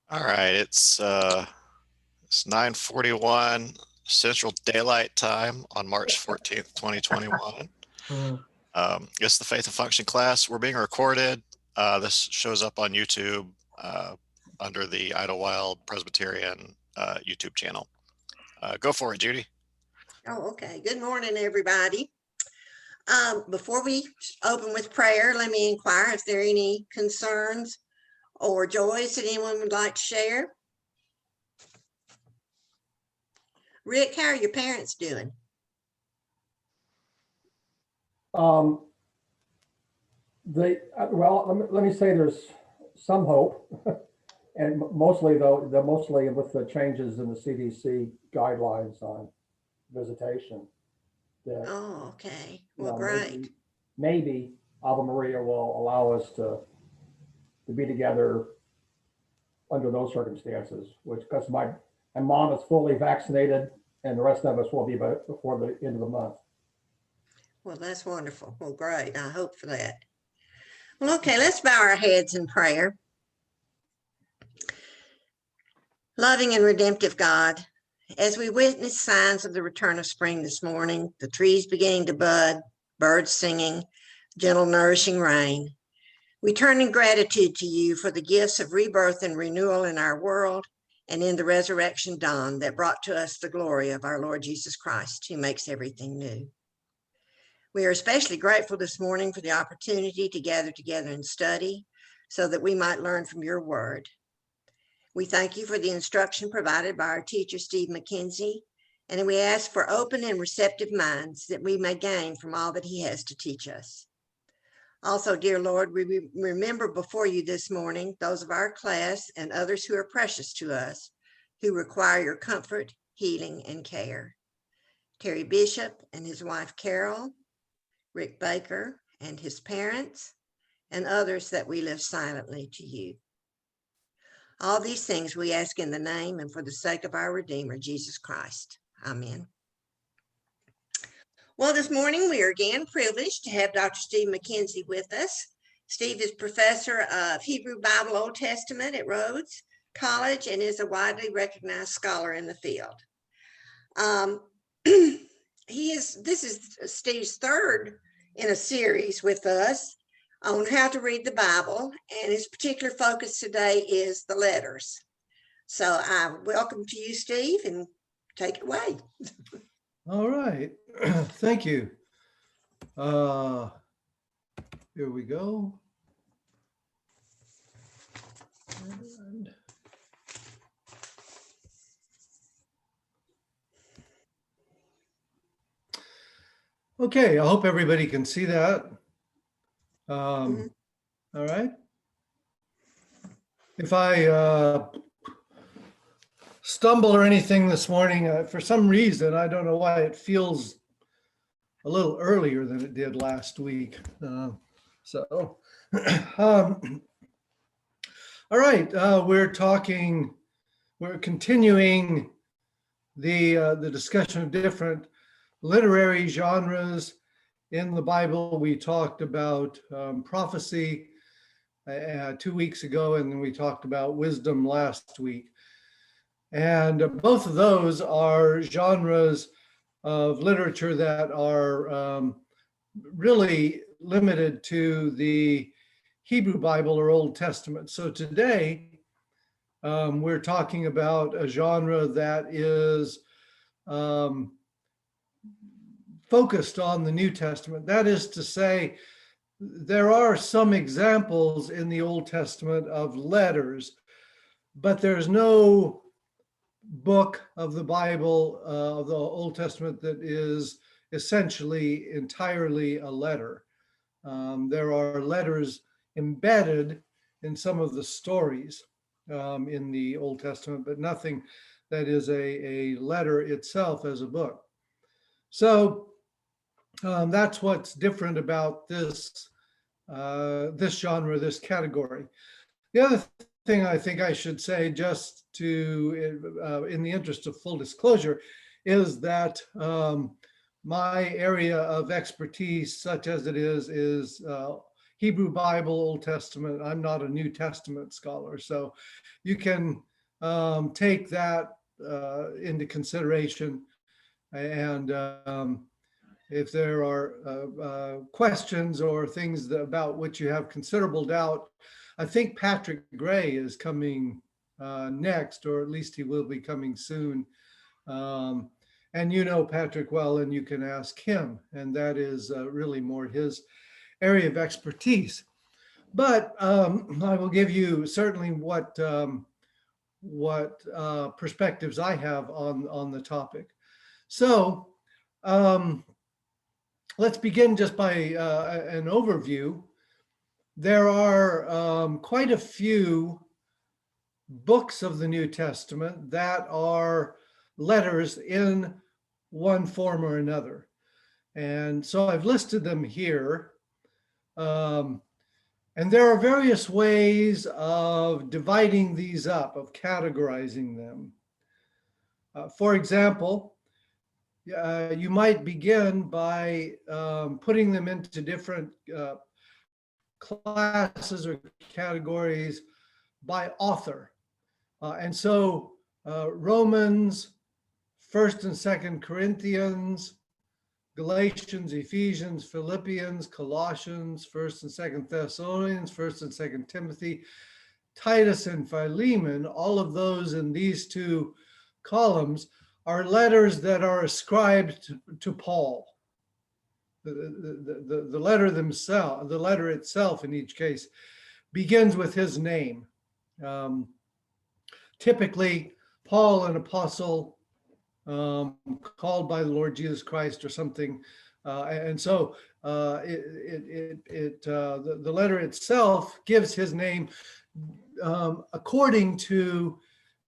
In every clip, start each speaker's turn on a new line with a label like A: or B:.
A: All right, it's 9:41 Central Daylight Time on March 14th, 2021. It's the Faith and Function class. We're being recorded. This shows up on YouTube under the Idlewild Presbyterian YouTube channel. Go for it, Judy.
B: Oh, okay. Good morning, everybody. Before we open with prayer, let me inquire if there are any concerns or joys that anyone would like to share. Rick, how are your parents doing?
C: Well, let me say there's some hope, and mostly with the changes in the CDC guidelines on visitation.
B: Oh, okay. Well, great.
C: Maybe Ave Maria will allow us to be together under those circumstances, because my mom is fully vaccinated and the rest of us will be before the end of the month.
B: Well, that's wonderful. Well, great. I hope for that. Well, okay, let's bow our heads in prayer. Loving and redemptive God, as we witness signs of the return of spring this morning, the trees beginning to bud, birds singing, gentle nourishing rain, we turn in gratitude to you for the gifts of rebirth and renewal in our world and in the resurrection dawn that brought to us the glory of our Lord Jesus Christ, who makes everything new. We are especially grateful this morning for the opportunity to gather together and study so that we might learn from your word. We thank you for the instruction provided by our teacher, Steve McKenzie, and we ask for open and receptive minds that we may gain from all that he has to teach us. Also, dear Lord, we remember before you this morning those of our class and others who are precious to us, who require your comfort, healing, and care. Terry Bishop and his wife, Carol, Rick Baker and his parents, and others that we live silently to you. All these things we ask in the name and for the sake of our Redeemer, Jesus Christ. Amen. Well, this morning we are again privileged to have Dr. Steve McKenzie with us. Steve is professor of Hebrew Bible Old Testament at Rhodes College and is a widely recognized scholar in the field. This is Steve's third in a series with us on how to read the Bible, and his particular focus today is the letters. So I welcome to you, Steve, and take it away.
D: All right, thank you. Here we go. And okay, I hope everybody can see that. All right. If I stumble or anything this morning, for some reason, I don't know why, it feels a little earlier than it did last week. All right, we're continuing the discussion of different literary genres in the Bible. We talked about prophecy 2 weeks ago, and then we talked about wisdom last week. And both of those are genres of literature that are really limited to the Hebrew Bible or Old Testament. So today, we're talking about a genre that is focused on the New Testament. That is to say, there are some examples in the Old Testament of letters, but there's no book of the Bible, of the Old Testament, that is essentially entirely a letter. There are letters embedded in some of the stories in the Old Testament, but nothing that is a letter itself as a book. So that's what's different about this genre, this category. The other thing I think I should say, just to, in the interest of full disclosure, is that my area of expertise, such as it is Hebrew Bible, Old Testament. I'm not a New Testament scholar, so you can take that into consideration. And if there are questions or things about which you have considerable doubt, I think Patrick Gray is coming next, or at least he will be coming soon. And you know Patrick well, and you can ask him, and that is really more his area of expertise. But I will give you certainly what perspectives I have on the topic. So let's begin just by an overview. There are quite a few books of the New Testament that are letters in one form or another. And so I've listed them here. And there are various ways of dividing these up, of categorizing them. For example, you might begin by putting them into different classes or categories by author. And so Romans, 1st and 2nd Corinthians, Galatians, Ephesians, Philippians, Colossians, 1st and 2nd Thessalonians, 1st and 2nd Timothy, Titus and Philemon, all of those in these two columns are letters that are ascribed to Paul. The letter themselves, the letter itself in each case, begins with his name. Typically, Paul, an apostle, called by the Lord Jesus Christ or something. And so the letter itself gives his name according to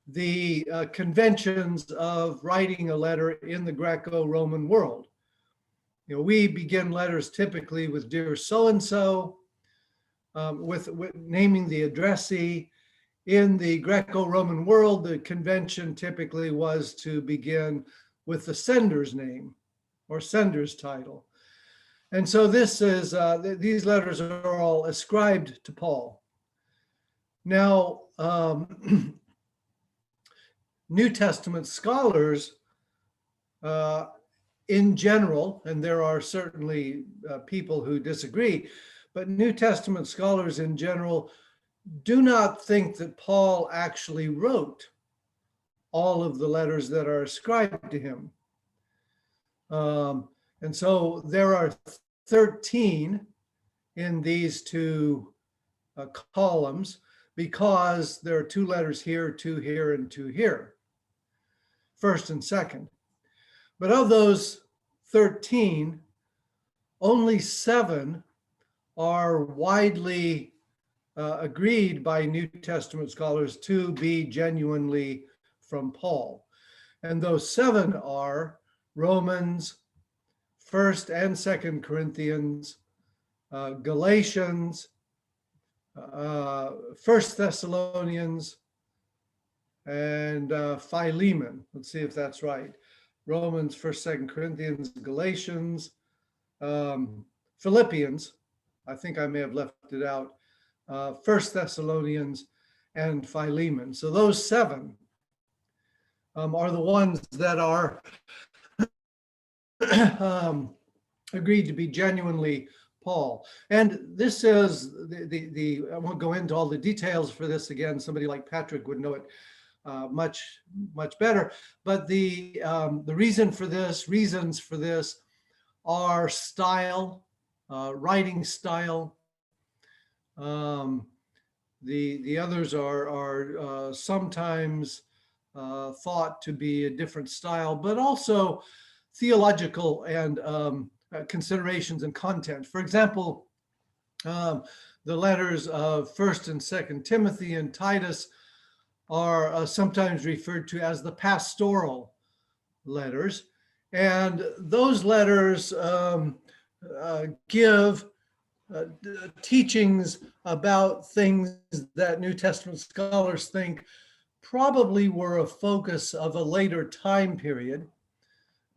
D: the conventions of writing a letter in the Greco-Roman world. You know, we begin letters typically with dear so-and-so, with naming the addressee. In the Greco-Roman world, the convention typically was to begin with the sender's name or sender's title. And so this is, these letters are all ascribed to Paul. Now, New Testament scholars in general, and there are certainly people who disagree, but New Testament scholars in general do not think that Paul actually wrote all of the letters that are ascribed to him. And so there are 13 in these two columns because there are 2 letters here, 2 here, and 2 here, 1st and 2nd. But of those 13, only 7 are widely agreed by New Testament scholars to be genuinely from Paul. And those 7 are Romans, 1st and 2nd Corinthians, Galatians, 1st Thessalonians, and Philemon. Let's see if that's right. Romans, 1st, 2nd Corinthians, Galatians, Philippians. I think I may have left it out. 1st Thessalonians and Philemon. So those 7 are the ones that are agreed to be genuinely Paul. And this is I won't go into all the details for this again. Somebody like Patrick would know it much better. But the reasons for this are style, writing style. The others are sometimes thought to be a different style, but also theological and considerations and content. For example, the letters of 1st and 2nd Timothy and Titus are sometimes referred to as the pastoral letters. And those letters give teachings about things that New Testament scholars think probably were a focus of a later time period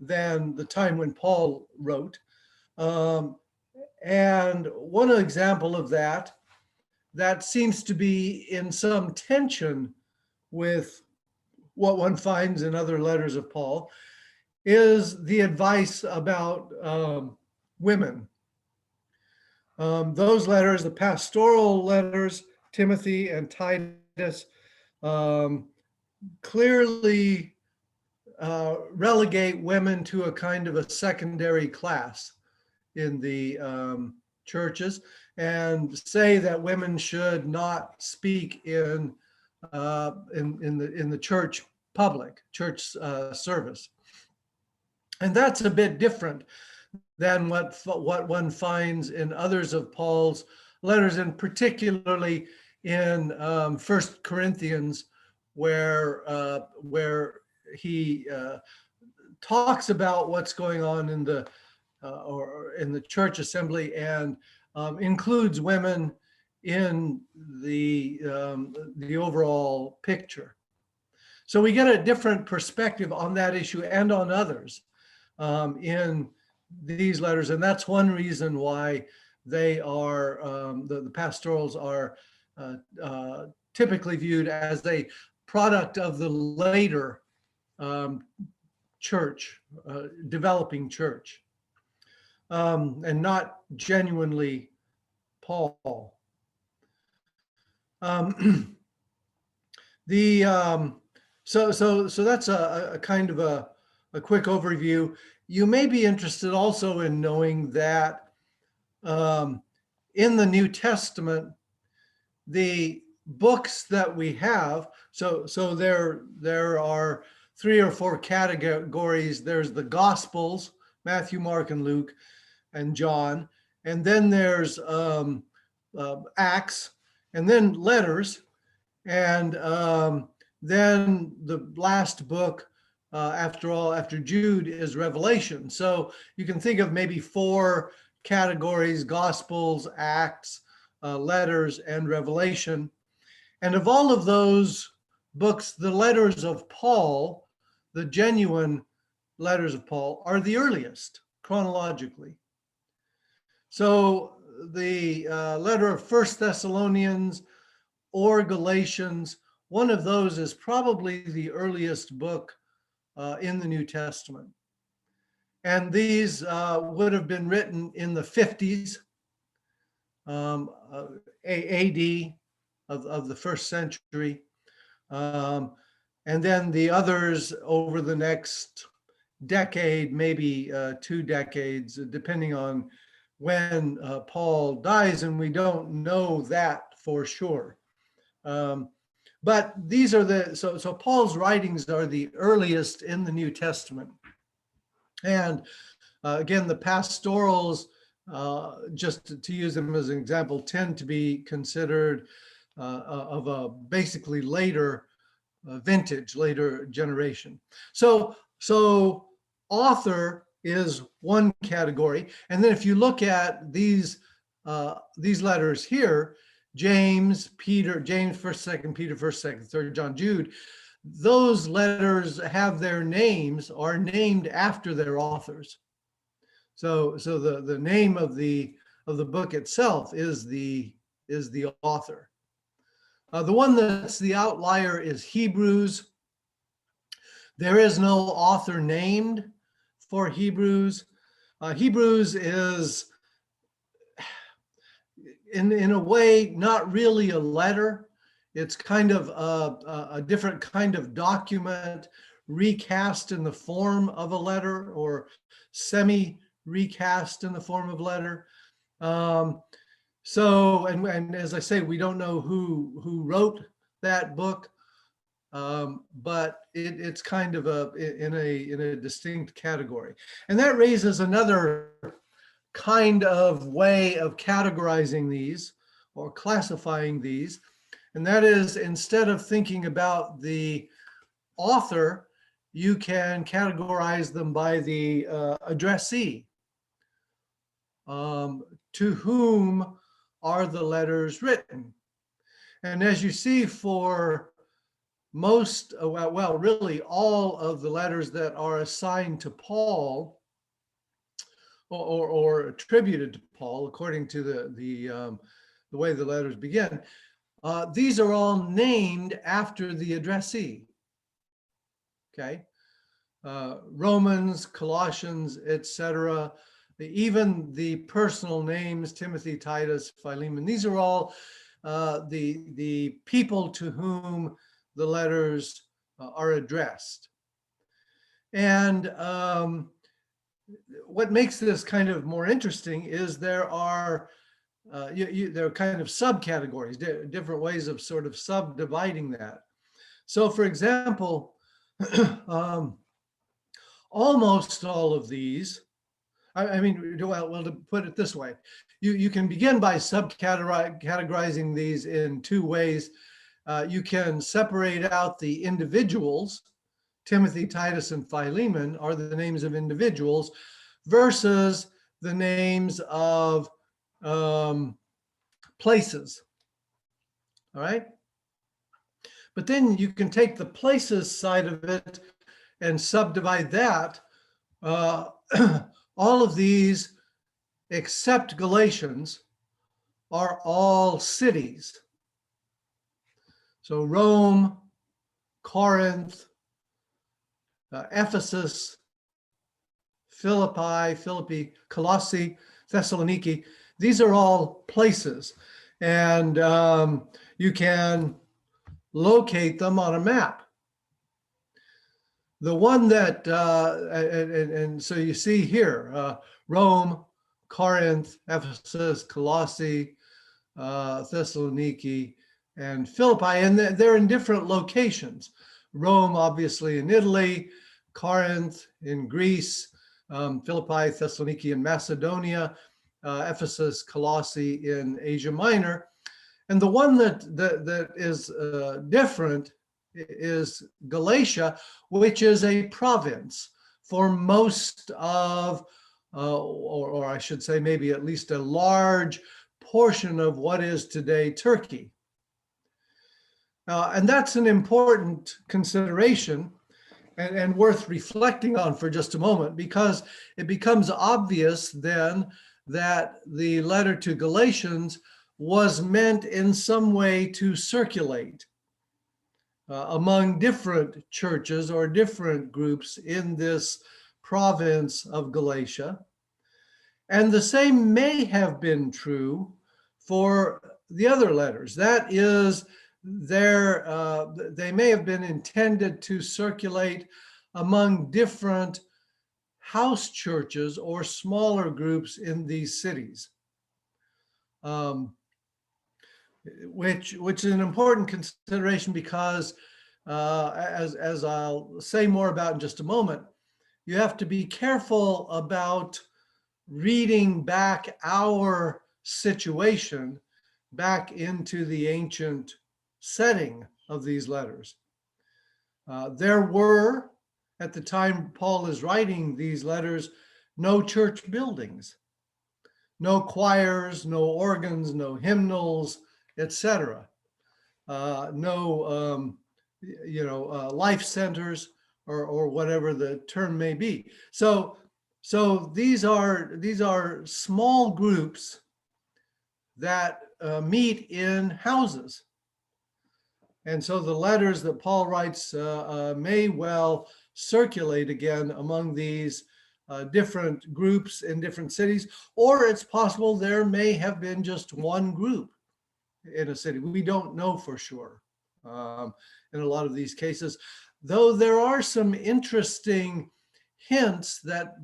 D: than the time when Paul wrote. And one example of that seems to be in some tension with what one finds in other letters of Paul is the advice about women. Those letters, the pastoral letters, Timothy and Titus, clearly relegate women to a kind of a secondary class in the churches, and say that women should not speak in the church church service. And that's a bit different than what one finds in others of Paul's letters, and particularly in 1 Corinthians, where he talks about what's going on in the church assembly, and includes women in the overall picture. So we get a different perspective on that issue and on others in these letters, and that's one reason why they are the pastorals are typically viewed as a product of the later church, developing church, and not genuinely Paul. So that's a kind of a quick overview. You may be interested also in knowing that in the New Testament, the books that we have, so there are 3 or 4 categories. There's the Gospels, Matthew, Mark, and Luke, and John, and then there's Acts, and then letters, and then the last book after Jude is Revelation. So you can think of maybe 4 categories: Gospels, Acts, letters, and Revelation. And of all of those books, the letters of Paul, the genuine letters of Paul, are the earliest chronologically. So the letter of 1 Thessalonians or Galatians, one of those is probably the earliest book in the New Testament. And these would have been written in the 50s AD of the first century. And then the others over the next decade, maybe 2 decades, depending on when Paul dies, and we don't know that for sure. But these are so Paul's writings are the earliest in the New Testament. And again, the pastorals, just to use them as an example, tend to be considered of a basically later vintage, later generation. So author is one category. And then if you look at these letters here, James, Peter, James, 1st, 2nd Peter, 1st, 2nd, 3rd John, Jude, those letters have their names, are named after their authors. So the name of the book itself is the author. The one that's the outlier is Hebrews. There is no author named for Hebrews. Hebrews is, in a way, not really a letter. It's kind of a different kind of document, recast in the form of a letter, or semi-recast in the form of letter. So, and as I say, we don't know who wrote that book, but it's kind of in a distinct category. And that raises another kind of way of categorizing these or classifying these. And that is, instead of thinking about the author, you can categorize them by the addressee. To whom are the letters written? And as you see, for most, well, really all of the letters that are assigned to Paul, or attributed to Paul, according to the way the letters begin, these are all named after the addressee. Okay, Romans, Colossians, etc. Even the personal names, Timothy, Titus, Philemon. These are all the people to whom the letters are addressed. And what makes this kind of more interesting is there are there are kind of subcategories, different ways of sort of subdividing that. So, for example, almost all of these, I mean, well, to put it this way, you can begin by subcategorizing these in two ways. You can separate out the individuals. Timothy, Titus, and Philemon are the names of individuals versus the names of places. All right. But then you can take the places side of it and subdivide that. All of these, except Galatians, are all cities. So Rome, Corinth, Ephesus, Philippi, Colossae, Thessaloniki, these are all places. And you can locate them on a map. The one that, and so you see here, Rome, Corinth, Ephesus, Colossae, Thessaloniki, and Philippi, and they're in different locations. Rome, obviously, in Italy, Corinth in Greece, Philippi, Thessaloniki in Macedonia, Ephesus, Colossae in Asia Minor. And the one that is different is Galatia, which is a province for most of, or I should say maybe at least a large portion of what is today Turkey. And that's an important consideration and worth reflecting on for just a moment, because it becomes obvious then that the letter to Galatians was meant in some way to circulate among different churches or different groups in this province of Galatia. And the same may have been true for the other letters. That is, they may have been intended to circulate among different house churches or smaller groups in these cities. Which is an important consideration because, as I'll say more about in just a moment, you have to be careful about reading back our situation back into the ancient setting of these letters. There were, at the time Paul is writing these letters, no church buildings, no choirs, no organs, no hymnals, etc. No, life centers or whatever the term may be. So these are small groups that meet in houses. And so the letters that Paul writes may well circulate again among these different groups in different cities, or it's possible there may have been just one group in a city. We don't know for sure in a lot of these cases, though there are some interesting hints that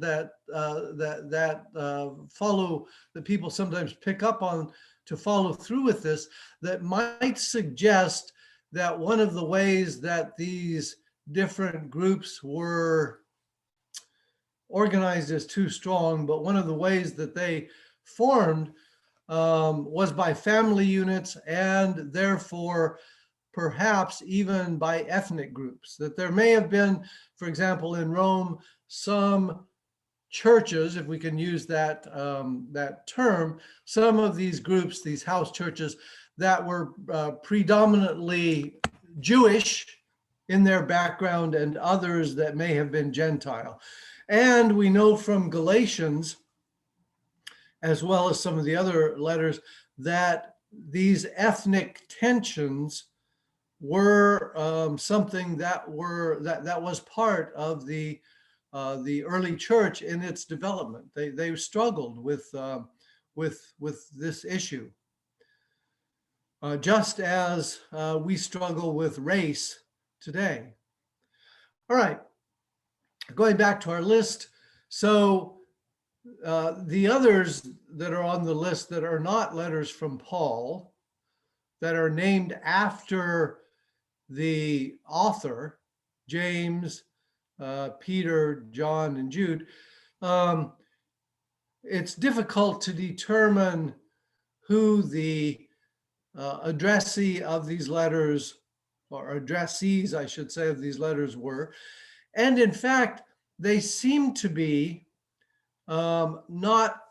D: follow, that people sometimes pick up on to follow through with this, that might suggest that one of the ways that these different groups were organized is too strong, but one of the ways that they formed was by family units, and therefore perhaps even by ethnic groups. That there may have been, for example, in Rome, some churches, if we can use that term, some of these groups, these house churches, that were predominantly Jewish in their background, and others that may have been Gentile. And we know from Galatians as well as some of the other letters, that these ethnic tensions were something that was part of the early church in its development. They struggled with this issue, just as we struggle with race today. All right, going back to our list. So the others that are on the list that are not letters from Paul, that are named after the author, James, Peter, John, and Jude, it's difficult to determine who the addressee of these letters, or addressees, I should say, of these letters were. And in fact, they seem to be not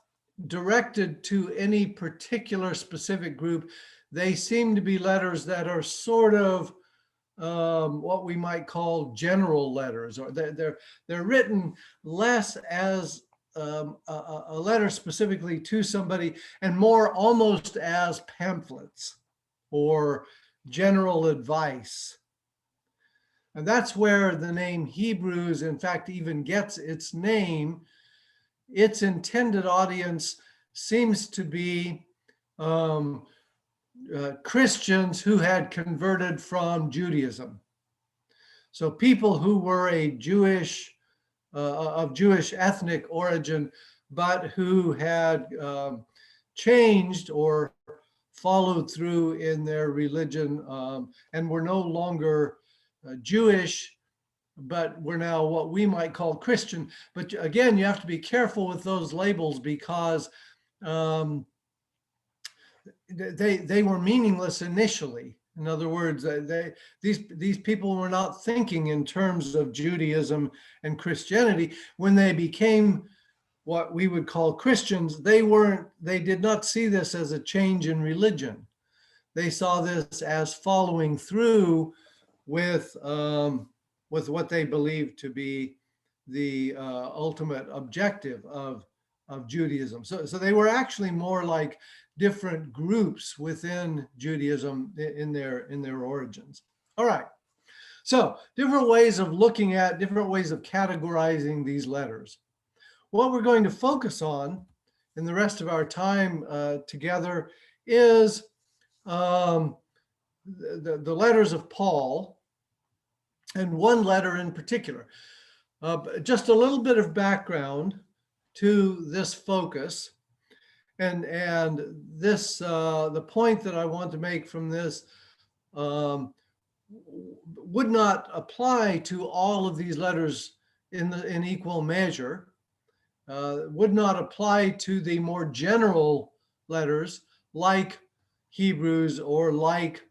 D: directed to any particular specific group. They seem to be letters that are sort of what we might call general letters, or they're written less as a letter specifically to somebody, and more almost as pamphlets or general advice. And that's where the name Hebrews, in fact, even gets its name. Its intended audience seems to be Christians who had converted from Judaism. So people who were of Jewish ethnic origin, but who had changed or followed through in their religion, and were no longer Jewish, but were now what we might call Christian. But again, you have to be careful with those labels, because they were meaningless initially. In other words, these people were not thinking in terms of Judaism and Christianity. When they became what we would call Christians, they did not see this as a change in religion. They saw this as following through with what they believed to be the ultimate objective of Judaism. So they were actually more like different groups within Judaism in their origins. All right. So different ways of looking at, different ways of categorizing these letters. What we're going to focus on in the rest of our time together is the letters of Paul, and one letter in particular. Just a little bit of background to this focus, and this the point that I want to make from this would not apply to all of these letters in equal measure. Would not apply to the more general letters like Hebrews or like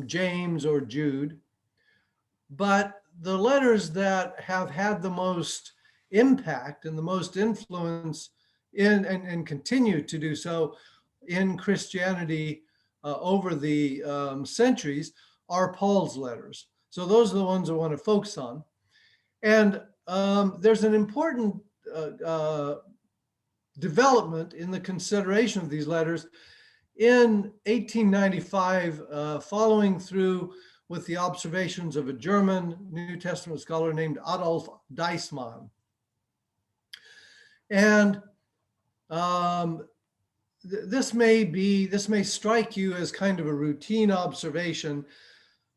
D: James or Jude. But the letters that have had the most impact and the most influence in and continue to do so in Christianity over the centuries are Paul's letters. So those are the ones I want to focus on. And there's an important development in the consideration of these letters. In 1895, following through with the observations of a German New Testament scholar named Adolf Deissmann. And this may strike you as kind of a routine observation,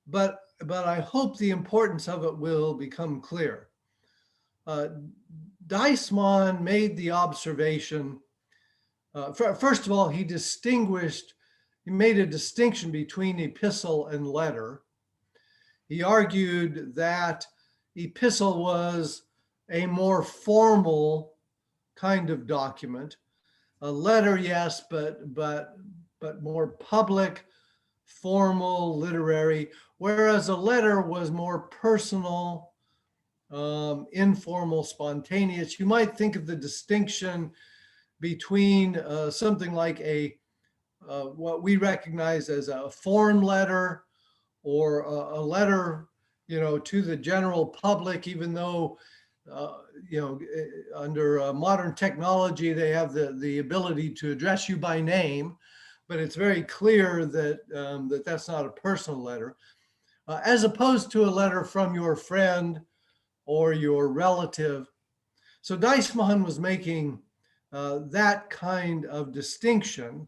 D: but I hope the importance of it will become clear. Deissmann made the observation, first of all, he made a distinction between epistle and letter. He argued that epistle was a more formal kind of document. A letter, yes, but more public, formal, literary, whereas a letter was more personal, informal, spontaneous. You might think of the distinction between something like what we recognize as a foreign letter, or a letter, to the general public, even though under modern technology, they have the ability to address you by name, but it's very clear that that's not a personal letter, as opposed to a letter from your friend or your relative. So Deisman was making that kind of distinction.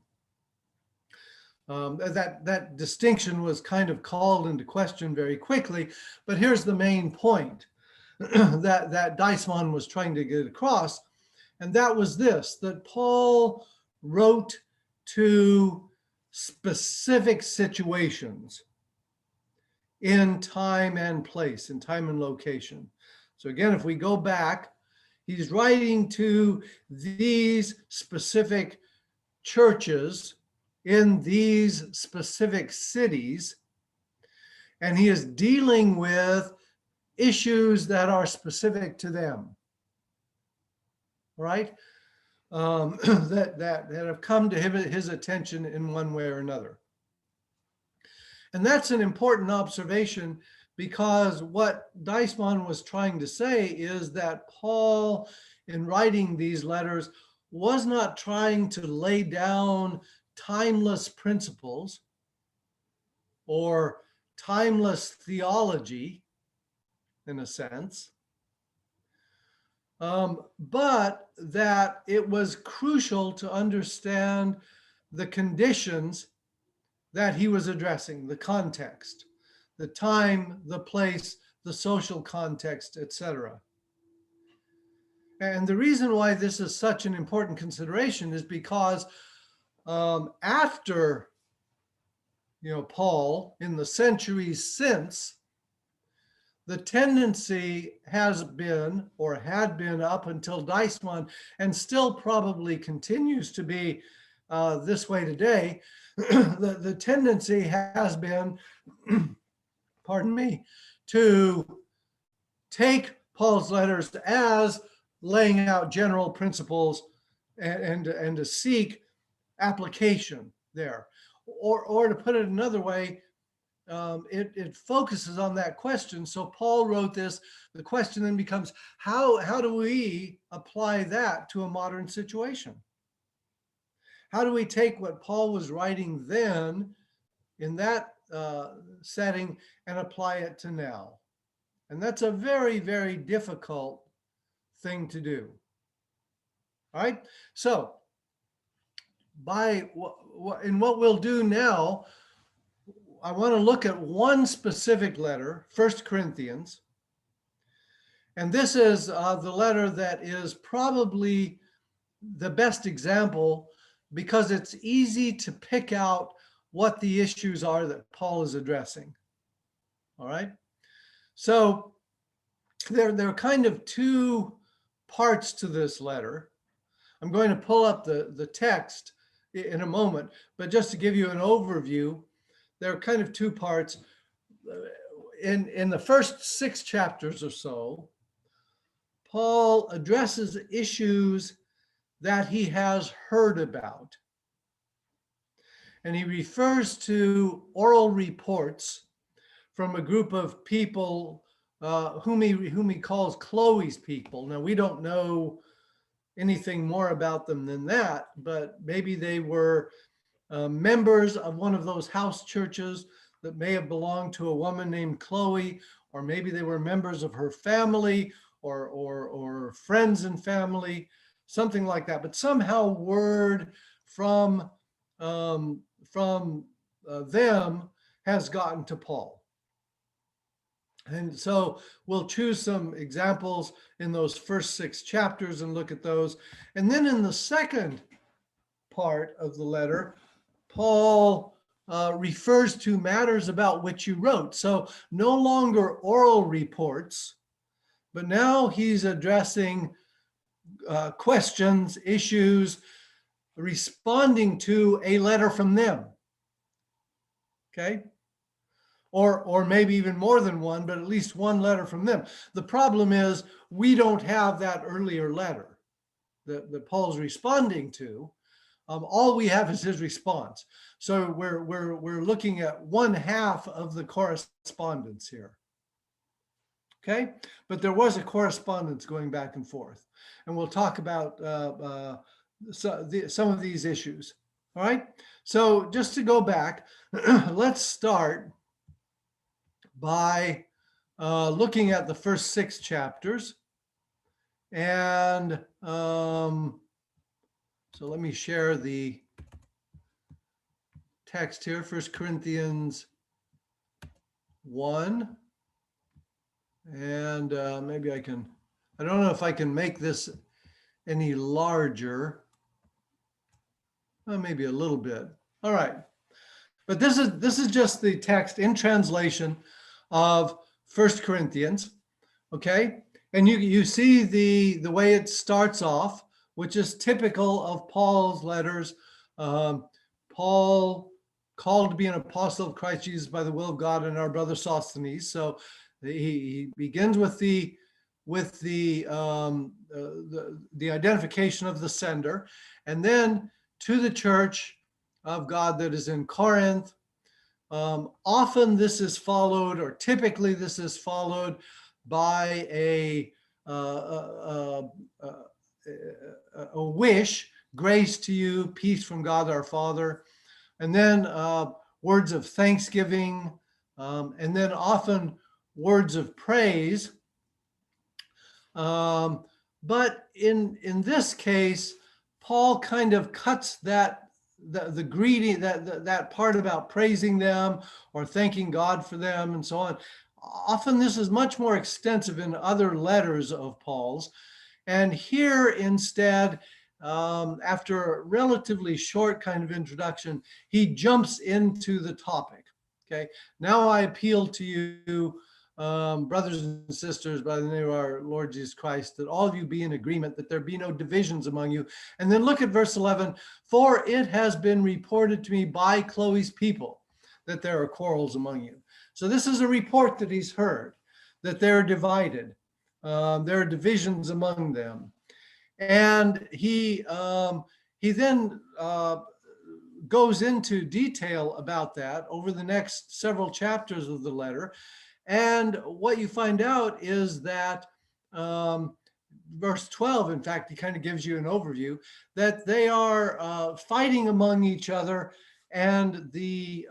D: That distinction was kind of called into question very quickly, but here's the main point that Deisman was trying to get across, and that was this, that Paul wrote to specific situations in time and place, in time and location. So again, if we go back, he's writing to these specific churches in these specific cities, and he is dealing with issues that are specific to them, right? That have come to his attention in one way or another. And that's an important observation, because what Deisman was trying to say is that Paul, in writing these letters, was not trying to lay down timeless principles or timeless theology, in a sense, but that it was crucial to understand the conditions that he was addressing, the context, the time, the place, the social context, etc. And the reason why this is such an important consideration is because after Paul, in the centuries since, the tendency has been, or had been up until Deisman, and still probably continues to be this way today, the tendency has been, pardon me, to take Paul's letters as laying out general principles and to seek application there. Or to put it another way, it focuses on that question. So Paul wrote this. The question then becomes, how do we apply that to a modern situation? How do we take what Paul was writing then in that setting and apply it to now? And that's a very, very difficult thing to do. All right. So in what we'll do now, I want to look at one specific letter, 1 Corinthians. And this is the letter that is probably the best example, because it's easy to pick out what the issues are that Paul is addressing. All right. So there are kind of two parts to this letter. I'm going to pull up the text in a moment, but just to give you an overview, there are kind of two parts. In the first 6 chapters or so, Paul addresses issues that he has heard about. And he refers to oral reports from a group of people whom he calls Chloe's people. Now, we don't know anything more about them than that, but maybe they were members of one of those house churches that may have belonged to a woman named Chloe, or maybe they were members of her family or friends and family, something like that. But somehow word from them has gotten to Paul. And so we'll choose some examples in those first 6 chapters and look at those. And then in the second part of the letter, Paul refers to matters about which you wrote. So no longer oral reports, but now he's addressing questions, issues, responding to a letter from them. Okay? Or maybe even more than one, but at least one letter from them. The problem is we don't have that earlier letter that Paul's responding to. All we have is his response. So we're looking at one half of the correspondence here. Okay, but there was a correspondence going back and forth, and we'll talk about some of these issues. All right, so just to go back, let's start by looking at the first 6 chapters. And so let me share the text here, 1 Corinthians 1. And maybe I don't know if I can make this any larger. Maybe a little bit. All right. But this is just the text in translation of 1 Corinthians. Okay. And you see the way it starts off, which is typical of Paul's letters. Paul, called to be an apostle of Christ Jesus by the will of God, and our brother Sosthenes. So he begins with the identification of the sender, and then to the church of God that is in Corinth. Often this is followed, or typically this is followed by a wish, grace to you, peace from God our Father, and then words of thanksgiving, and then often words of praise. But in this case, Paul kind of cuts the greeting, that part about praising them or thanking God for them and so on. Often this is much more extensive in other letters of Paul's. And here instead, after a relatively short kind of introduction, he jumps into the topic. Okay, now I appeal to you, brothers and sisters, by the name of our Lord Jesus Christ, that all of you be in agreement, that there be no divisions among you. And then look at verse 11, for it has been reported to me by Chloe's people that there are quarrels among you. So this is a report that he's heard, that they're divided. There are divisions among them. And he then goes into detail about that over the next several chapters of the letter. And what you find out is that verse 12, in fact, he kind of gives you an overview that they are fighting among each other, and the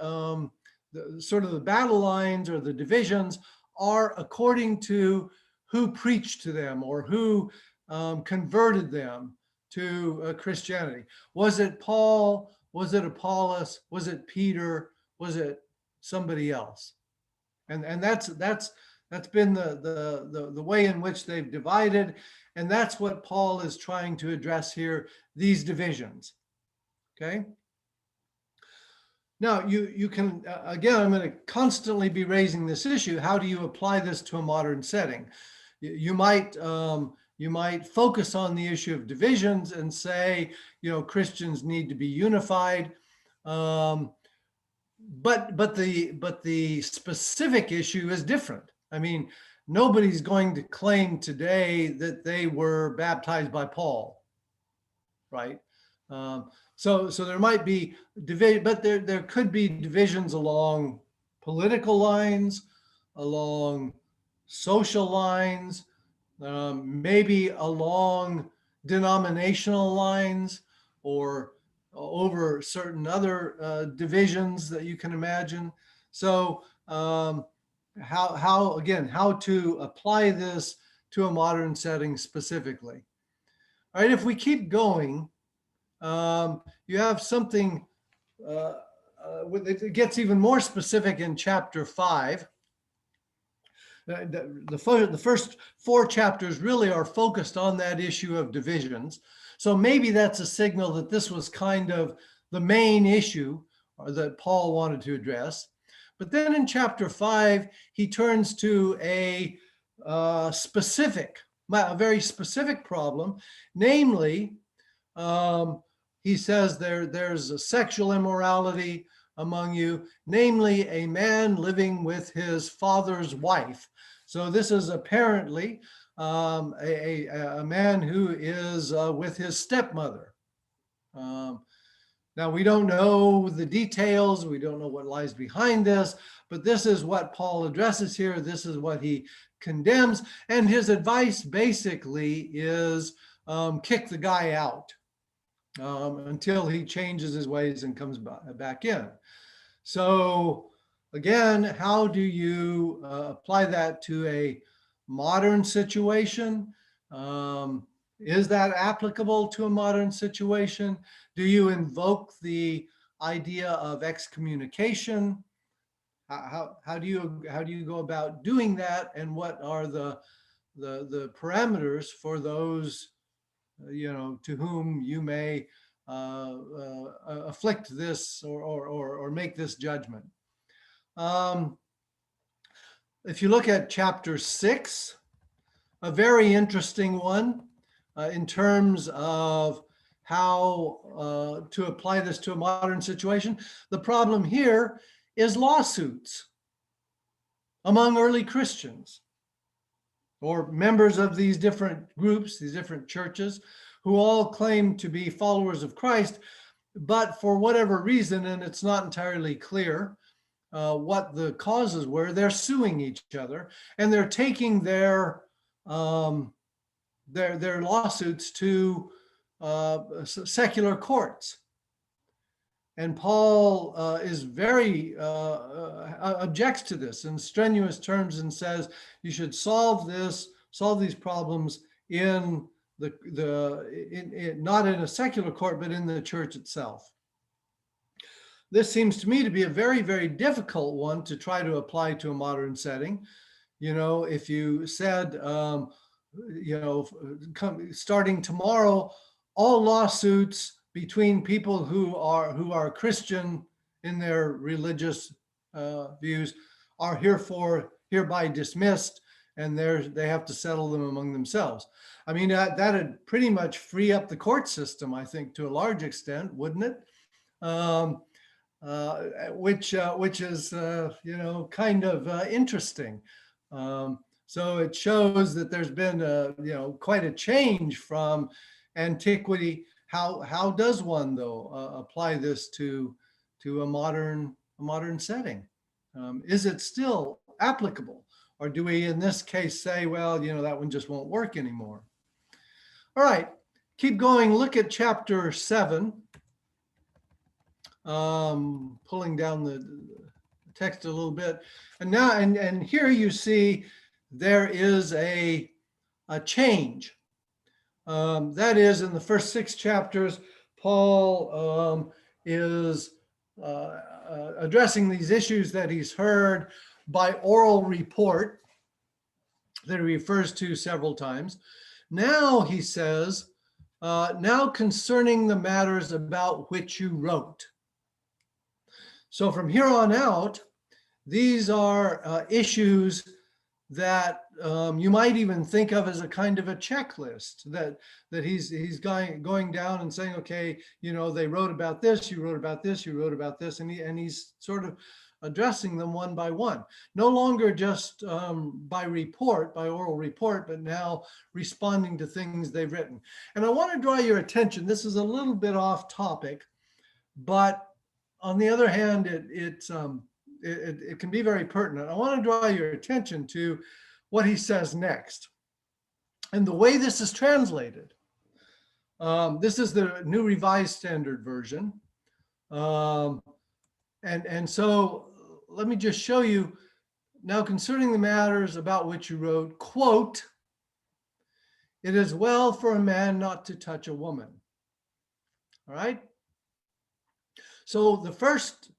D: sort of the battle lines or the divisions are according to who preached to them or who converted them to Christianity. Was it Paul? Was it Apollos? Was it Peter? Was it somebody else? And that's been the way in which they've divided, and that's what Paul is trying to address here, these divisions. Okay. Now you can again, I'm going to constantly be raising this issue. How do you apply this to a modern setting? You might focus on the issue of divisions and say, Christians need to be unified. But the specific issue is different. I mean, nobody's going to claim today that they were baptized by Paul, right? So there might be division, but there could be divisions along political lines, along social lines, maybe along denominational lines, or over certain other divisions that you can imagine. So how to apply this to a modern setting specifically. All right, if we keep going, you have something, it gets even more specific in chapter 5. The first 4 chapters really are focused on that issue of divisions. So maybe that's a signal that this was kind of the main issue that Paul wanted to address. But then in chapter 5, he turns to a very specific problem, namely, he says there's a sexual immorality among you, namely a man living with his father's wife. So this is apparently a man who is with his stepmother. Now, we don't know the details. We don't know what lies behind this, but this is what Paul addresses here. This is what he condemns. And his advice basically is kick the guy out until he changes his ways and comes back in. So again, how do you apply that to a modern situation? Is that applicable to a modern situation? Do you invoke the idea of excommunication? How do you go about doing that, and what are the parameters for those to whom you may afflict this or make this judgment? If you look at chapter 6, a very interesting one in terms of how to apply this to a modern situation. The problem here is lawsuits among early Christians or members of these different groups, these different churches, who all claim to be followers of Christ, but for whatever reason, and it's not entirely clear what the causes were, they're suing each other, and they're taking their lawsuits to secular courts. And Paul is very objects to this in strenuous terms and says you should solve these problems in not in a secular court, but in the church itself. This seems to me to be a very, very difficult one to try to apply to a modern setting. If you said, starting tomorrow, all lawsuits between people who are Christian in their religious views are hereby dismissed, and they have to settle them among themselves. I mean, that'd pretty much free up the court system, I think, to a large extent, wouldn't it? Which is kind of interesting. So it shows that there's been quite a change from antiquity. How does one though apply this to a modern setting? Is it still applicable, or do we in this case say, well, that one just won't work anymore? All right, keep going. Look at chapter 7. Pulling down the text a little bit, and now and here you see there is a change. That is, in the first 6 chapters, Paul is addressing these issues that he's heard by oral report that he refers to several times. Now he says, now concerning the matters about which you wrote. So from here on out, these are issues that you might even think of as a kind of a checklist that he's going down and saying, okay, they wrote about this, you wrote about this, you wrote about this, and he's sort of addressing them one by one. No longer just by oral report, but now responding to things they've written. And I want to draw your attention. This is a little bit off topic, but on the other hand, it can be very pertinent. I want to draw your attention to what he says next. And the way this is translated, this is the New Revised Standard Version. And so let me just show you, now concerning the matters about which you wrote, quote, it is well for a man not to touch a woman. All right? So the first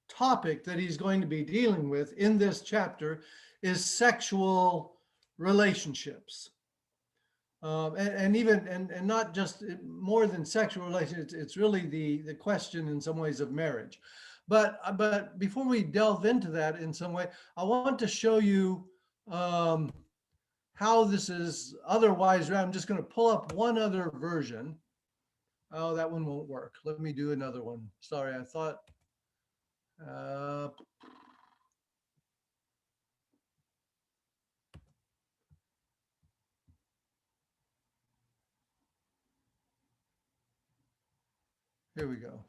D: topic that he's going to be dealing with in this chapter is sexual relationships. And not just more than sexual relations, it's really the question in some ways of marriage. But before we delve into that in some way, I want to show you how this is otherwise. I'm just going to pull up one other version. Oh, that one won't work. Let me do another one. Sorry, I thought. Here we go.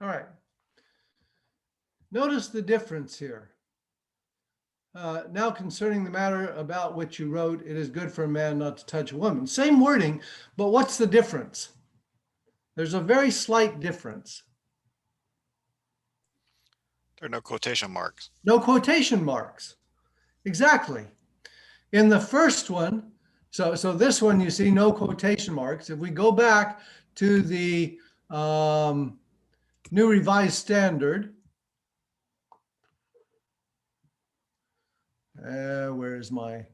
D: All right. Notice the difference here. now concerning the matter about which you wrote, it is good for a man not to touch a woman. Same wording, but what's the difference? There's a very slight difference.
A: There are no quotation marks.
D: No quotation marks. Exactly. In the first one, so this one, you see no quotation marks. If we go back to the New Revised Standard, where's my,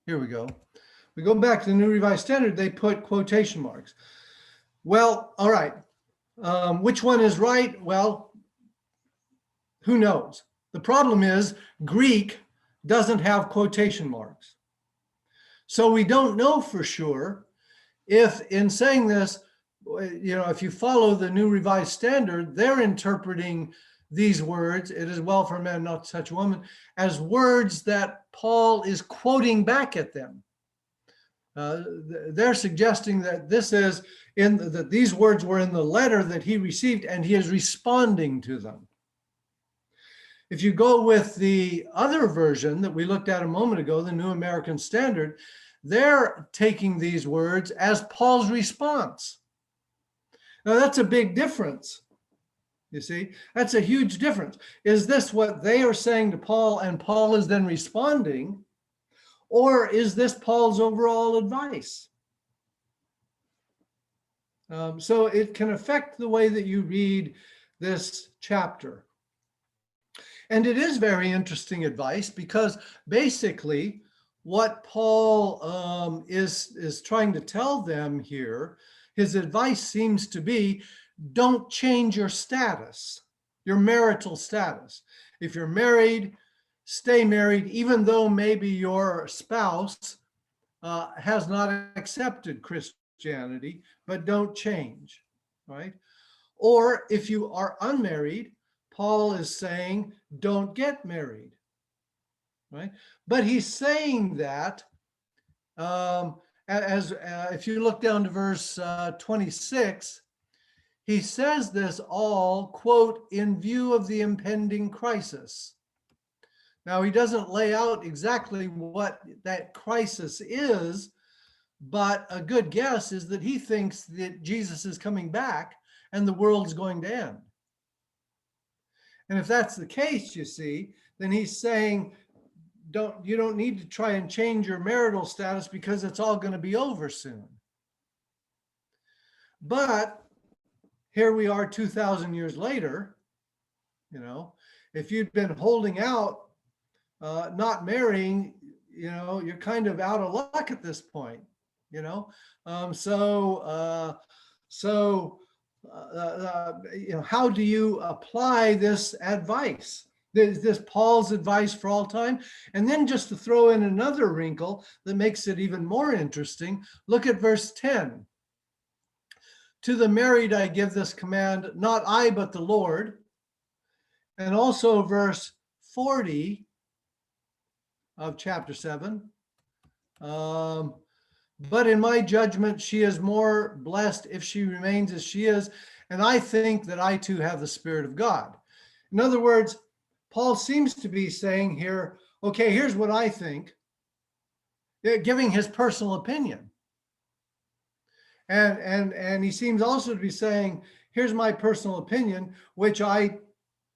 D: here we go. We go back to the New Revised Standard, they put quotation marks. Well, all right. Which one is right? Well, who knows? The problem is Greek doesn't have quotation marks. So we don't know for sure if in saying this, if you follow the New Revised Standard, they're interpreting these words, it is well for a man not to touch a woman, as words that Paul is quoting back at them. They're suggesting that that these words were in the letter that he received and he is responding to them. If you go with the other version that we looked at a moment ago, the New American Standard, they're taking these words as Paul's response. Now that's a big difference. You see, that's a huge difference. Is this what they are saying to Paul and Paul is then responding? Or is this Paul's overall advice? So it can affect the way that you read this chapter. And it is very interesting advice because basically what Paul is trying to tell them here, his advice seems to be, don't change your status, your marital status. If you're married, stay married, even though maybe your spouse has not accepted Christianity, but don't change, right? Or if you are unmarried, Paul is saying, don't get married, right? But he's saying that if you look down to verse 26, he says this all, quote, in view of the impending crisis. Now, he doesn't lay out exactly what that crisis is, but a good guess is that he thinks that Jesus is coming back and the world's going to end. And if that's the case, you see, then he's saying, you don't need to try and change your marital status because it's all going to be over soon. But here we are 2,000 years later, if you'd been holding out, not marrying, you're kind of out of luck at this point, how do you apply this advice? This Paul's advice for all time? And then just to throw in another wrinkle that makes it even more interesting, look at verse 10. To the married I give this command, not I, but the Lord. And also verse 40 of chapter 7. But in my judgment, she is more blessed if she remains as she is. And I think that I too have the Spirit of God. In other words, Paul seems to be saying here, okay, here's what I think, giving his personal opinion. And he seems also to be saying, here's my personal opinion, which I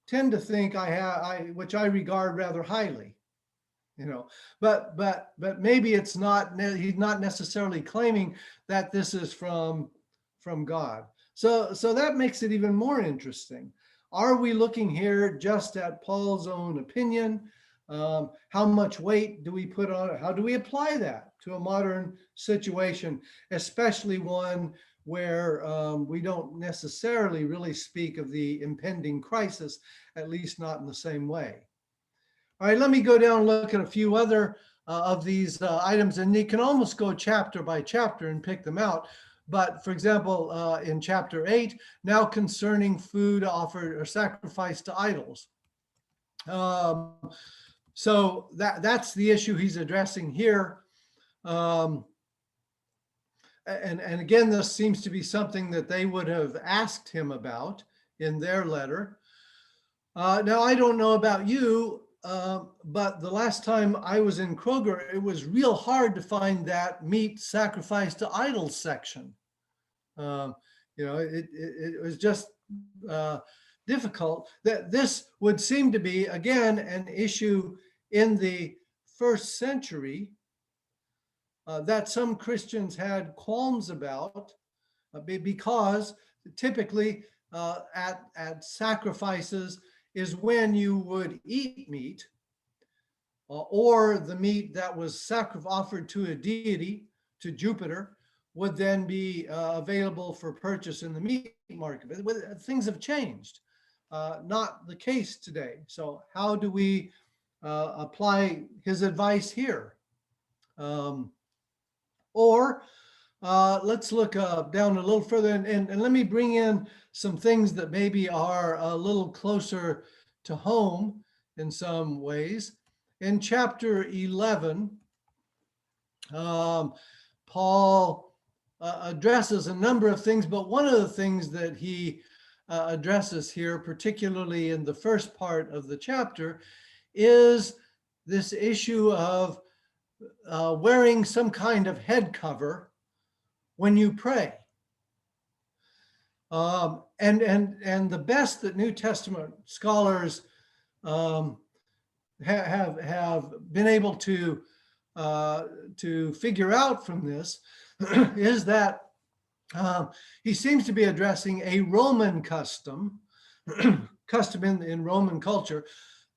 D: tend to think which I regard rather highly. But maybe it's not, he's not necessarily claiming that this is from God. So that makes it even more interesting. Are we looking here just at Paul's own opinion? How much weight do we put on it? How do we apply that to a modern situation, especially one where we don't necessarily really speak of the impending crisis, at least not in the same way? All right, let me go down and look at a few other of these items, and you can almost go chapter by chapter and pick them out. But for example, in chapter 8, now concerning food offered or sacrificed to idols. So that's the issue he's addressing here. And again, this seems to be something that they would have asked him about in their letter. Now, I don't know about you, but the last time I was in Kroger, it was real hard to find that meat sacrificed to idols section. It was just difficult. That this would seem to be, again, an issue in the first century that some Christians had qualms about, because typically at sacrifices is when you would eat meat, or the meat that was offered to a deity, to Jupiter, would then be available for purchase in the meat market. Things have changed. Not the case today. So how do we apply his advice here? Let's look down a little further, and let me bring in some things that maybe are a little closer to home in some ways. In chapter 11, Paul addresses a number of things, but one of the things that he addresses here, particularly in the first part of the chapter, is this issue of wearing some kind of head cover when you pray. And the best that New Testament scholars have been able to figure out from this is that he seems to be addressing a Roman custom in Roman culture,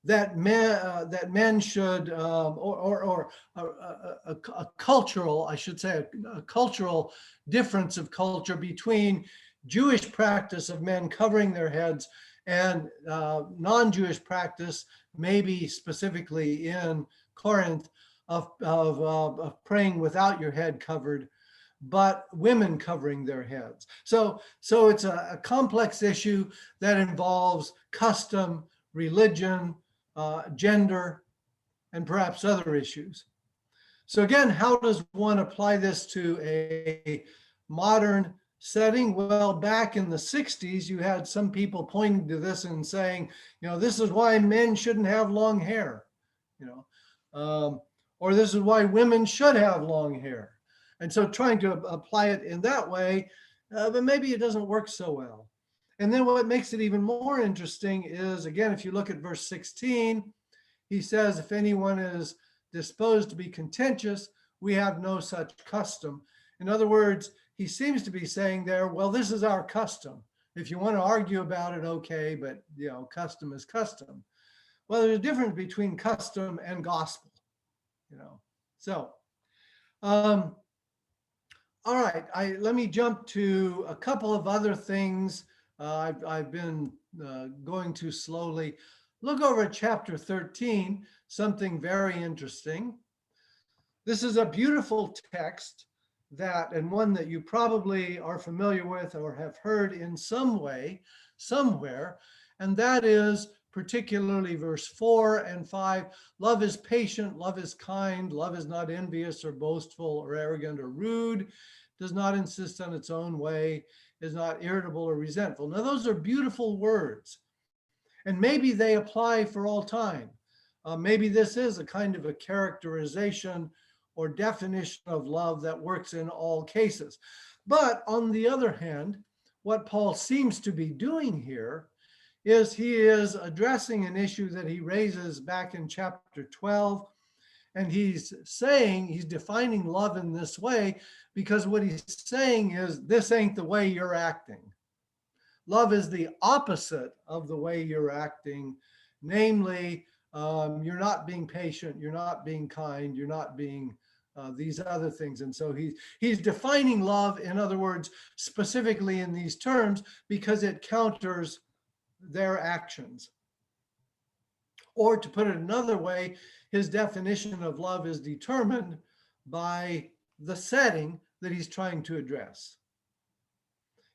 D: that men should, or a cultural, I should say, a cultural difference of culture between Jewish practice of men covering their heads and non-Jewish practice, maybe specifically in Corinth, of praying without your head covered, but women covering their heads. So it's a complex issue that involves custom, religion, gender, and perhaps other issues. So again, how does one apply this to a modern setting? Well, back in the 60s, you had some people pointing to this and saying, this is why men shouldn't have long hair, or this is why women should have long hair. And so trying to apply it in that way, but maybe it doesn't work so well. And then what makes it even more interesting is, again, if you look at verse 16, he says, if anyone is disposed to be contentious, we have no such custom. In other words, he seems to be saying there, well, this is our custom. If you want to argue about it, okay, but custom is custom. Well, there's a difference between custom and gospel, So, all right, let me jump to a couple of other things I've been going too slowly. Look over at chapter 13, something very interesting. This is a beautiful text and one that you probably are familiar with or have heard in some way, somewhere, and that is particularly verse 4 and 5. Love is patient, love is kind, love is not envious or boastful or arrogant or rude, does not insist on its own way, is not irritable or resentful. Now, those are beautiful words, and maybe they apply for all time. Maybe this is a kind of a characterization or definition of love that works in all cases. But on the other hand, what Paul seems to be doing here is he is addressing an issue that he raises back in chapter 12. And he's saying, he's defining love in this way, because what he's saying is, this ain't the way you're acting. Love is the opposite of the way you're acting. Namely, you're not being patient, you're not being kind, you're not being these other things. And so he's defining love, in other words, specifically in these terms, because it counters their actions. Or to put it another way, his definition of love is determined by the setting that he's trying to address.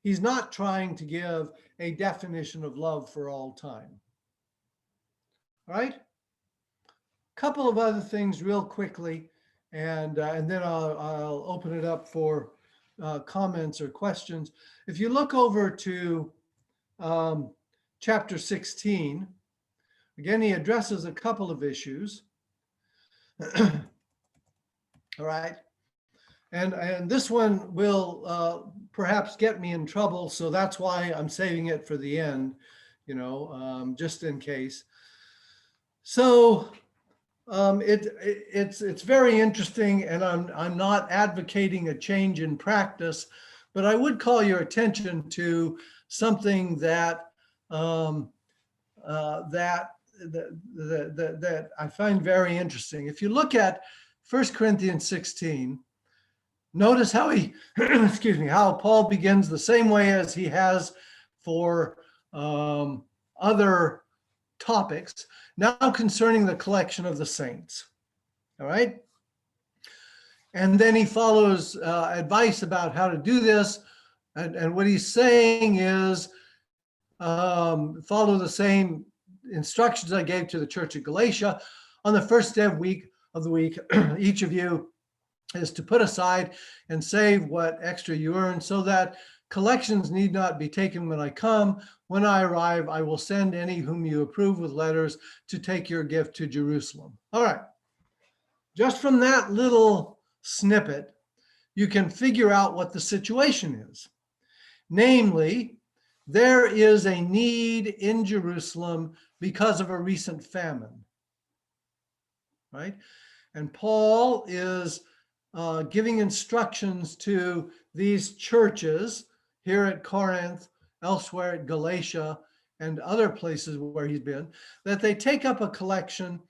D: He's not trying to give a definition of love for all time. All right? A couple of other things real quickly, and then I'll open it up for comments or questions. If you look over to chapter 16, Again, he addresses a couple of issues. All right. And this one will perhaps get me in trouble, so that's why I'm saving it for the end, just in case. So it's very interesting, and I'm not advocating a change in practice, but I would call your attention to something that that I find very interesting. If you look at 1 Corinthians 16, notice how how Paul begins the same way as he has for other topics, now concerning the collection of the saints. All right. And then he follows advice about how to do this. And what he's saying is follow the same instructions I gave to the church at Galatia. On the first day of the week, each of you is to put aside and save what extra you earn, so that collections need not be taken when I come. When I arrive, I will send any whom you approve with letters to take your gift to Jerusalem. All right. Just from that little snippet, you can figure out what the situation is. Namely, there is a need in Jerusalem because of a recent famine, right? And Paul is giving instructions to these churches here at Corinth, elsewhere at Galatia, and other places where he's been, that they take up a collection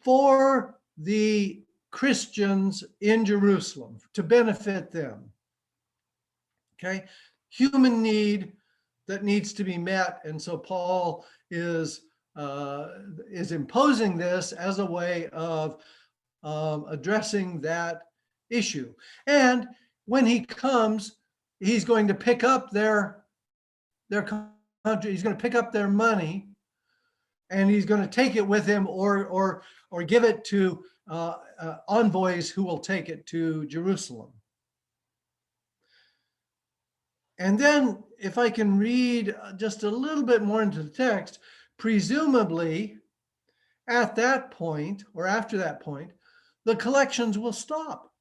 D: for the Christians in Jerusalem to benefit them. Okay, human need that needs to be met, and so Paul is imposing this as a way of addressing that issue. And when he comes, he's going to pick up their country. He's going to pick up their money, and he's going to take it with him, or give it to envoys who will take it to Jerusalem. And then, if I can read just a little bit more into the text, presumably at that point, or after that point, the collections will stop,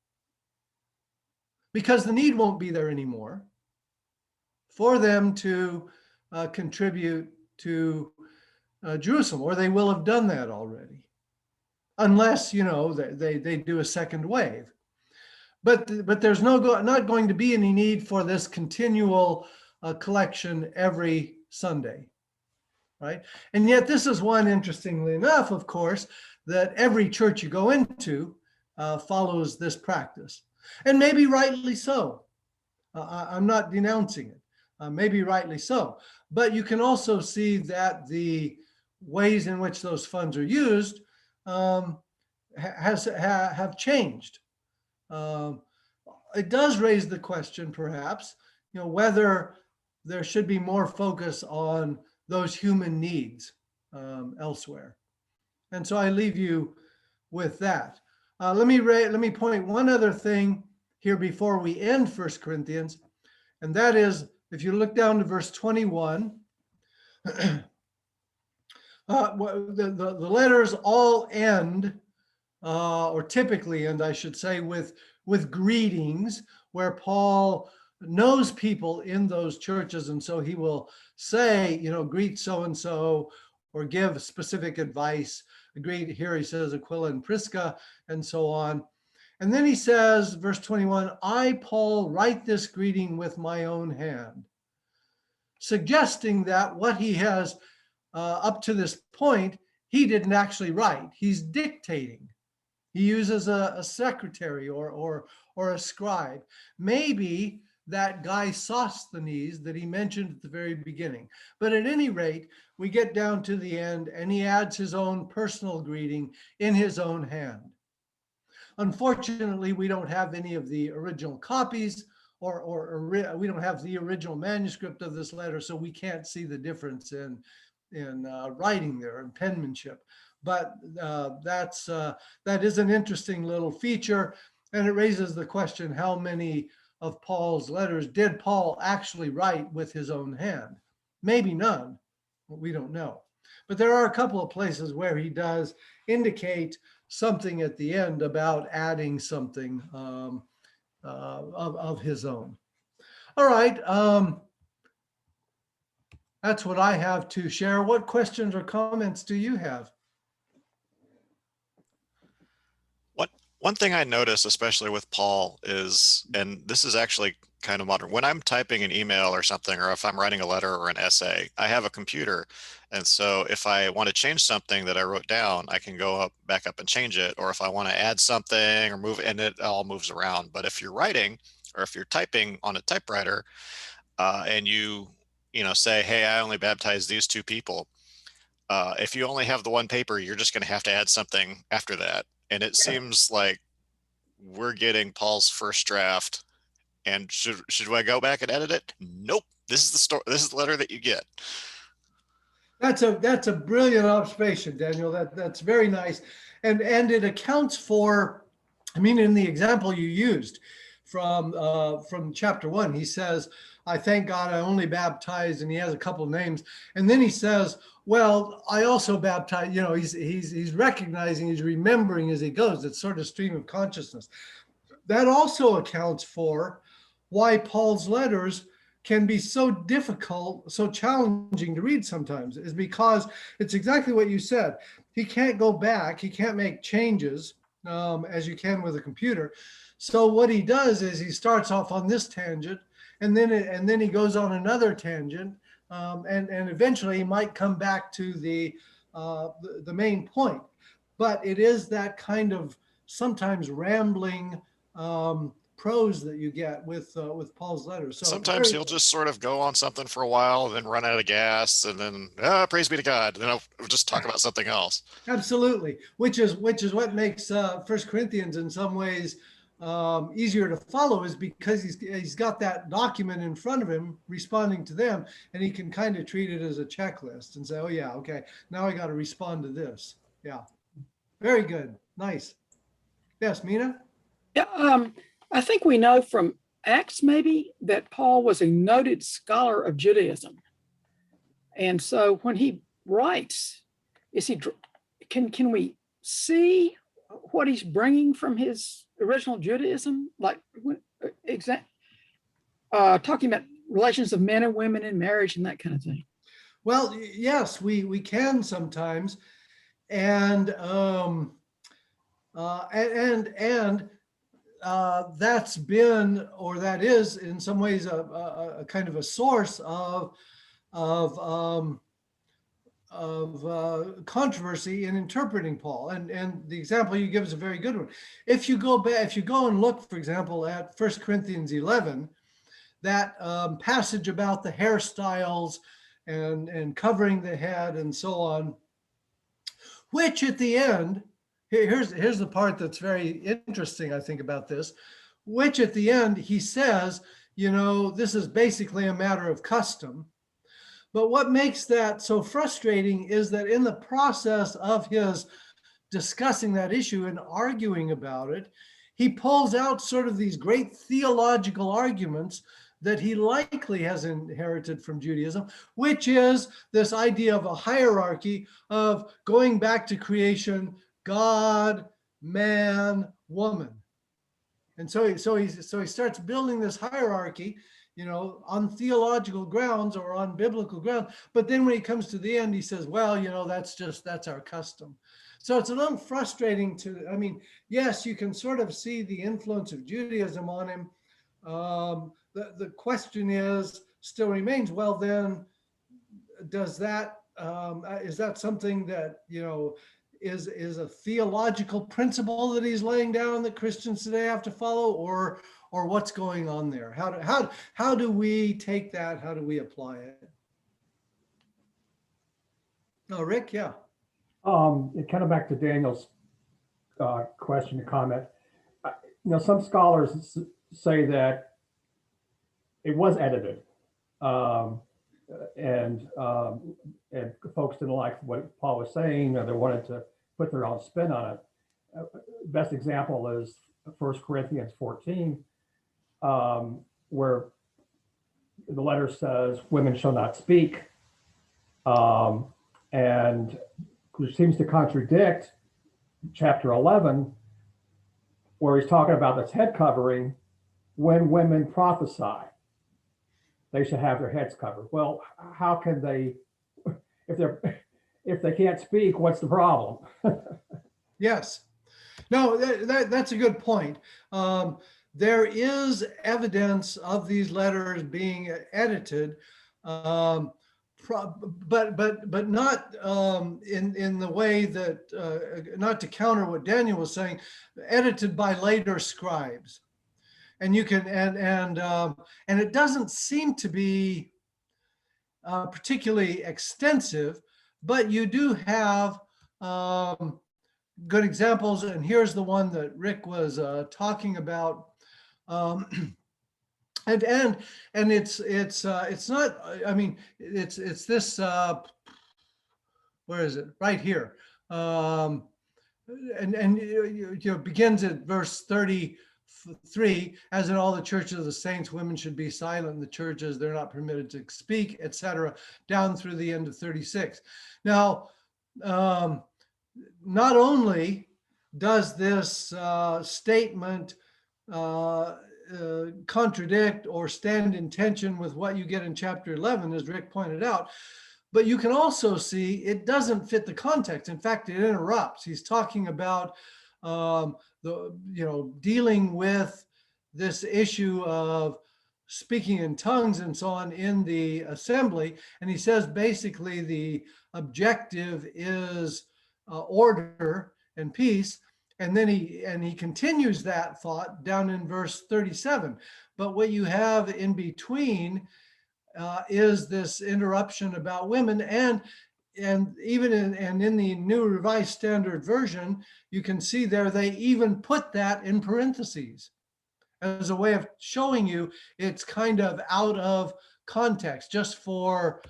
D: because the need won't be there anymore for them to contribute to Jerusalem, or they will have done that already, unless they do a second wave. But there's not going to be any need for this continual collection every Sunday, right? And yet this is one, interestingly enough, of course, that every church you go into follows this practice, and maybe rightly so. I'm not denouncing it. Maybe rightly so. But you can also see that the ways in which those funds are used have changed. It does raise the question, perhaps, whether there should be more focus on those human needs elsewhere. And so I leave you with that. Let me point one other thing here before we end 1 Corinthians, and that is, if you look down to verse 21, the letters all end, or typically end, I should say, with greetings, where Paul knows people in those churches, and so he will say, greet so-and-so, or give specific advice. Greet, here he says, Aquila and Prisca, and so on. And then he says, verse 21, I, Paul, write this greeting with my own hand, suggesting that what he has up to this point, he didn't actually write. He's dictating. He uses a secretary or a scribe. Maybe that guy Sosthenes that he mentioned at the very beginning. But at any rate, we get down to the end, and he adds his own personal greeting in his own hand. Unfortunately, we don't have any of the original copies, or we don't have the original manuscript of this letter, so we can't see the difference in writing there and penmanship. But that is an interesting little feature, and it raises the question: how many of Paul's letters did Paul actually write with his own hand? Maybe none. We don't know. But there are a couple of places where he does indicate something at the end about adding something of his own. All right. That's what I have to share. What questions or comments do you have?
A: One thing I notice, especially with Paul, is, and this is actually kind of modern, when I'm typing an email or something, or if I'm writing a letter or an essay, I have a computer. And so if I want to change something that I wrote down, I can go back up and change it. Or if I want to add something or move, and it all moves around. But if you're writing, or if you're typing on a typewriter, and say, hey, I only baptized these 2 people. If you only have the one paper, you're just going to have to add something after that. And it seems like we're getting Paul's first draft. And should I go back and edit it? Nope. This is the story. This is the letter that you get.
D: That's a brilliant observation, Daniel. That's very nice. And it accounts for, I mean, in the example you used from chapter 1, he says, I thank God I only baptized, and he has a couple of names. And then he says, well, I also baptized, he's recognizing, he's remembering as he goes. It's sort of stream of consciousness. That also accounts for why Paul's letters can be so difficult, so challenging to read sometimes, is because it's exactly what you said. He can't go back, he can't make changes as you can with a computer. So what he does is he starts off on this tangent, and then he goes on another tangent, and eventually he might come back to the main point. But it is that kind of sometimes rambling prose that you get with Paul's letters. So
A: sometimes he'll just sort of go on something for a while, then run out of gas, and then praise be to God. And then I'll just talk about something else.
D: Absolutely, which is what makes 1 Corinthians in some ways easier to follow, is because he's got that document in front of him responding to them, and he can kind of treat it as a checklist and say, oh yeah, okay, now I got to respond to this. Yeah, very good, nice. Yes, Mina?
E: Yeah, I think we know from Acts maybe that Paul was a noted scholar of Judaism. And so when he writes, can we see what he's bringing from his original Judaism? Like talking about relations of men and women in marriage and that kind of thing.
D: Well, yes, we can sometimes. And that's been, or that is in some ways a kind of a source of controversy in interpreting Paul. And the example you give is a very good one. If you go and look, for example, at 1 Corinthians 11, that passage about the hairstyles and covering the head and so on, which at the end, here's the part that's very interesting, I think, about this, which at the end he says, this is basically a matter of custom. But what makes that so frustrating is that in the process of his discussing that issue and arguing about it, he pulls out sort of these great theological arguments that he likely has inherited from Judaism, which is this idea of a hierarchy of going back to creation, God, man, woman. And so he starts building this hierarchy, on theological grounds or on biblical grounds. But then when he comes to the end, he says, well, that's our custom. So it's a little frustrating yes, you can sort of see the influence of Judaism on him. The question still remains, well, then does that, is that something that, is a theological principle that he's laying down that Christians today have to follow, or what's going on there? How do we take that? How do we apply it? Oh, Rick, yeah.
C: Kind of back to Daniel's question and comment. Some scholars say that it was edited, and folks didn't like what Paul was saying, or they wanted to put their own spin on it. Best example is 1 Corinthians 14, where the letter says women shall not speak. and which seems to contradict chapter 11, where he's talking about this head covering. When women prophesy, they should have their heads covered. Well, how can they, if they can't speak, what's the problem?
D: Yes. No, that's a good point. There is evidence of these letters being edited, but not in the way that, not to counter what Daniel was saying, edited by later scribes. And you can, and it doesn't seem to be particularly extensive, but you do have good examples. And here's the one that Rick was talking about. And it's not, I mean, it's this, where is it? Right here. And begins at verse 33, as in all the churches of the saints, women should be silent in the churches, they're not permitted to speak, etc., down through the end of 36. Now, not only does this statement contradict or stand in tension with what you get in chapter 11, as Rick pointed out, but you can also see it doesn't fit the context. In fact, it interrupts. He's talking about dealing with this issue of speaking in tongues and so on in the assembly. And he says basically the objective is order and peace. And then he continues that thought down in verse 37. But what you have in between is this interruption about women, and even in the New Revised Standard Version, you can see there they even put that in parentheses as a way of showing you it's kind of out of context, just for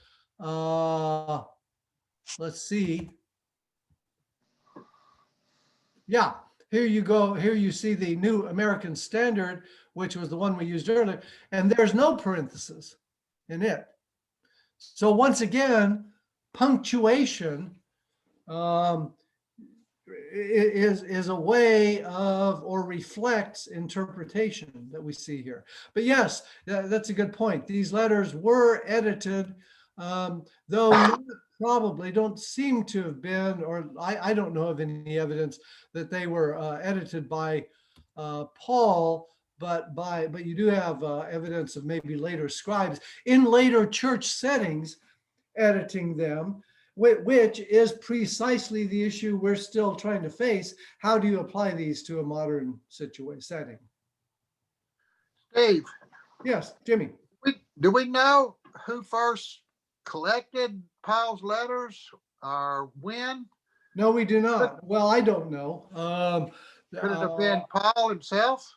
D: let's see. Yeah, here you go. Here you see the New American Standard, which was the one we used earlier, and there's no parenthesis in it. So once again, punctuation is a way of, or reflects interpretation that we see here. But yes, that's a good point. These letters were edited, though probably don't seem to have been, or I don't know of any evidence that they were edited by Paul, but you do have evidence of maybe later scribes in later church settings editing them, which is precisely the issue we're still trying to face. How do you apply these to a modern setting?
F: Steve.
D: Yes, Jimmy.
F: Do we know who first collected Paul's letters or when?
D: No, we do not. Well, I don't know.
F: Could it have been Paul himself?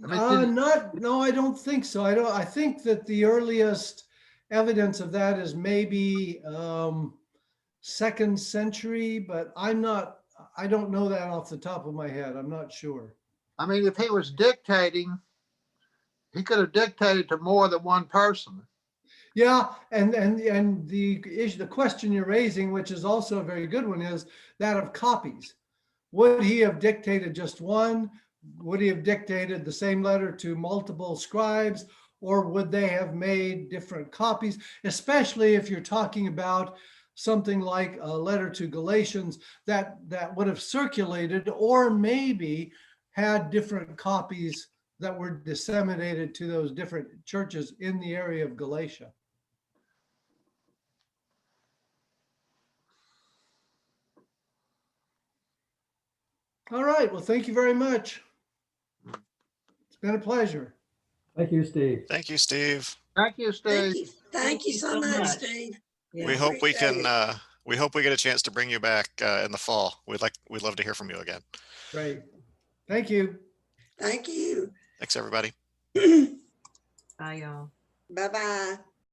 F: I mean,
D: no, I don't think so. I think that the earliest evidence of that is maybe 2nd century, but I don't know that off the top of my head. I'm not sure.
F: I mean, if he was dictating, he could have dictated to more than one person.
D: Yeah, and the question you're raising, which is also a very good one, is that of copies. Would he have dictated just one? Would he have dictated the same letter to multiple scribes, or would they have made different copies? Especially if you're talking about something like a letter to Galatians that would have circulated, or maybe had different copies that were disseminated to those different churches in the area of Galatia. All right, well, thank you very much. It's been a pleasure.
C: Thank you, Steve.
A: Thank you, Steve.
F: Thank you, Steve.
B: Thank you so much, Steve.
A: We hope we can. We hope we get a chance to bring you back in the fall. We'd love to hear from you again.
D: Great. Thank you.
B: Thank you.
A: Thanks, everybody.
G: Bye, y'all.
B: Bye-bye.